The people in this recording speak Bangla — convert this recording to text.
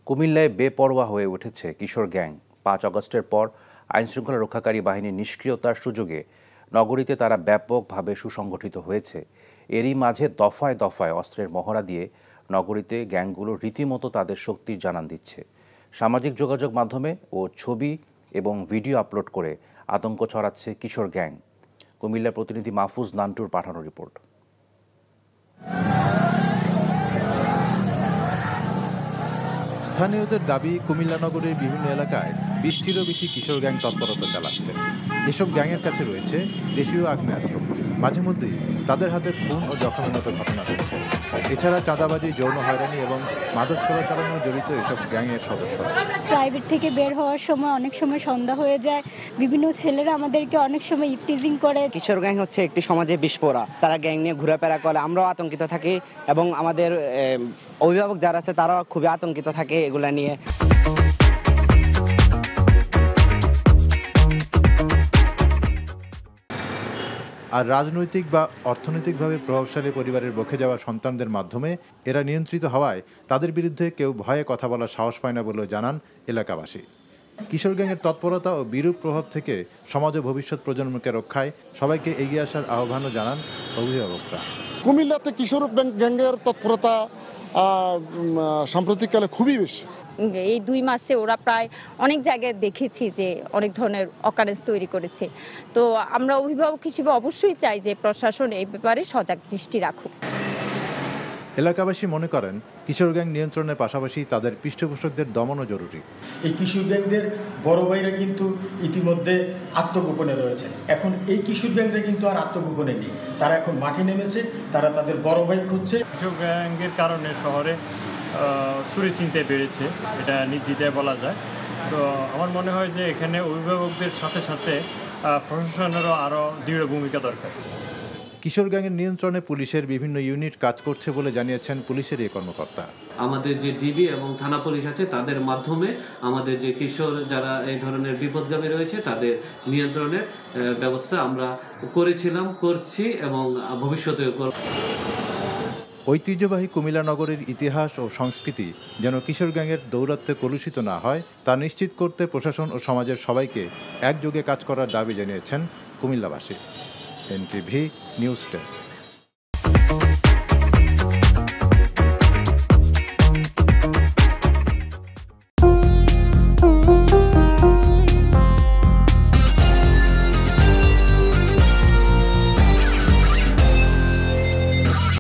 কুমিল্লায় বেপরোয়া হয়ে উঠেছে কিশোর গ্যাং। ৫ আগস্টের পর আইনশৃঙ্খলা রক্ষাকারী বাহিনীর নিষ্ক্রিয়তার সুযোগে নগরীতে তারা ব্যাপকভাবে সুসংগঠিত হয়েছে। এরই মাঝে দফায় দফায় অস্ত্রের মহড়া দিয়ে নগরীতে গ্যাংগুলো রীতিমতো তাদের শক্তির জানান দিচ্ছে। সামাজিক যোগাযোগ মাধ্যমে ও ছবি এবং ভিডিও আপলোড করে আতঙ্ক ছড়াচ্ছে কিশোর গ্যাং। কুমিল্লার প্রতিনিধি মাহফুজ নান্টুর পাঠানো রিপোর্ট। স্থানীয়দের দাবি, কুমিল্লা নগরের বিভিন্ন এলাকায় ২০টিরও বেশি কিশোর গ্যাং তৎপরতা চালাচ্ছে। এসব গ্যাংয়ের কাছে রয়েছে দেশীয় আগ্নেয়াস্ত্র। মাঝে মধ্যেই তাদের হাতে খুন ও জখমের মতো ঘটনা ঘটছে। এছাড়া চাঁদাবাজি, যৌন হয়রানি এবং মাদক চোরাচালানো জড়িত এসব গ্যাংয়ের সদস্যরা। প্রাইভেট থেকে বের হওয়ার সময় অনেক সময় সন্ধ্যা হয়ে যায়, বিভিন্ন ছেলেরা আমাদেরকে অনেক সময় ইপটিজিং করে। কিশোর গ্যাং হচ্ছে একটি সমাজে বিস্ফোরা। তারা গ্যাং নিয়ে ঘোরাফেরা করে, আমরাও আতঙ্কিত থাকি এবং আমাদের অভিভাবক যারা আছে তারাও খুবই আতঙ্কিত থাকে এগুলা নিয়ে। আর রাজনৈতিক বা অর্থনৈতিকভাবে প্রভাবশালী পরিবারের বকে যাওয়া সন্তানদের মাধ্যমে এরা নিয়ন্ত্রিত হওয়ায় তাদের বিরুদ্ধে কেউ ভয়ে কথা বলার সাহস পায় না বলেও জানান এলাকাবাসী। কিশোর গ্যাংয়ের তৎপরতা ও বিরূপ প্রভাব থেকে সমাজ ও ভবিষ্যৎ প্রজন্মকে রক্ষায় সবাইকে এগিয়ে আসার আহ্বানও জানান অভিভাবকরা। কুমিল্লাতে কিশোর গ্যাংয়ের তৎপরতা সাম্প্রতিককালে খুবই বেশি। এই ২ মাসে ওরা প্রায় অনেক জায়গায় দেখেছি যে অনেক ধরনের অকারেন্স তৈরি করেছে। তো আমরা অভিভাবক হিসেবে অবশ্যই চাই যে প্রশাসন এই ব্যাপারে সজাগ দৃষ্টি রাখুক। এলাকাবাসী মনে করেন কিশোর গ্যাং নিয়ন্ত্রণের পাশাপাশি তাদের পৃষ্ঠপোষকদের দমনও জরুরি। এই কিশোর গ্যাংদের বড় ভাইরা কিন্তু ইতিমধ্যে আত্মগোপনে রয়েছে। এখন এই কিশোর গ্যাংরা কিন্তু আর আত্মগোপনে নেই, তারা এখন মাঠে নেমেছে, তারা তাদের বড় ভাই খুঁজছে। কিশোর গ্যাংয়ের কারণে শহরে চুরি ছিনতাই বেড়েছে, এটা নির্দ্বিধায় বলা যায়। তো আমার মনে হয় যে এখানে অভিভাবকদের সাথে সাথে প্রশাসনেরও আরও দৃঢ় ভূমিকা দরকার। কিশোর গ্যাংয়ের নিয়ন্ত্রণে পুলিশের বিভিন্ন ইউনিট কাজ করছে বলে জানিয়েছেন পুলিশের এই কর্মকর্তা। আমাদের যে ডিবি এবং থানা পুলিশ আছে তাদের মাধ্যমে আমাদের যে কিশোর যারা এই ধরনের বিপদগামী রয়েছে তাদের নিয়ন্ত্রণের ব্যবস্থা আমরা করেছিলাম, করছি এবং ভবিষ্যতেও করব। ঐতিহ্যবাহী কুমিল্লা নগরের ইতিহাস ও সংস্কৃতি যেন কিশোর গ্যাংয়ের দৌরাত্ম্যে কলুষিত না হয় তা নিশ্চিত করতে প্রশাসন ও সমাজের সবাইকে একযোগে কাজ করার দাবি জানিয়েছেন কুমিল্লাবাসী। NTV news desk.